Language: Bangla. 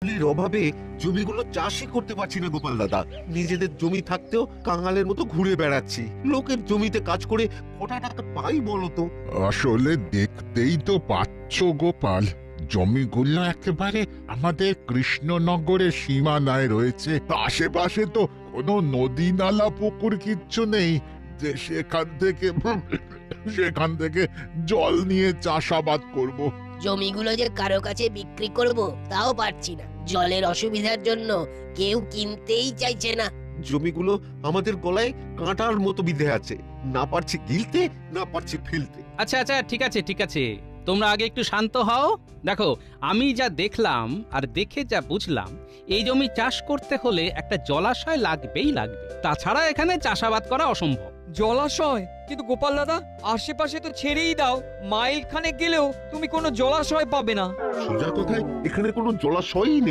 ফসলের অভাবে জমিগুলো চাষই করতে পারছি না গোপাল দাদা। নিজেদের জমি থাকতেও কাঙালের মতো ঘুরে বেড়াচ্ছি। লোকের জমিতে কাজ করে কটা টাকা পাই বলতো? আসলে দেখতেই তো পাচ্ছ গোপাল, জমিগুলো একেবারে আমাদের কৃষ্ণনগরের সীমানায় রয়েছে। আশেপাশে তো কোনো নদী নালা পুকুর কিচ্ছু নেই যে সেখান থেকে জল নিয়ে চাষাবাদ করব। জমিগুলো যে কারো কাছে বিক্রি করব তাও পারছি না, জলের অসুবিধার জন্য কেউ কিনতেই চাইছে না। জমিগুলো আমাদের গলায় কাঁটার মতো বিঁধে আছে, না পারছি গিলতে, না পারছি ফেলতে। আচ্ছা আচ্ছা, ঠিক আছে ঠিক আছে, তোমরা আগে একটু শান্ত হও। দেখো, আমি যা দেখলাম আর দেখে যা বুঝলাম, এই জমি চাষ করতে হলে একটা জলাশয় লাগবেই লাগবে, তাছাড়া এখানে চাষাবাদ করা অসম্ভব। জলাশয়? কিন্তু গোপাল দাদা, আশেপাশে তো ছেড়েই দাও, মাইল খানেক গেলেও তুমি কোনো জলাশয় পাবে না। সোজা কথায় এখানে কোনো জলাশয়ই নেই।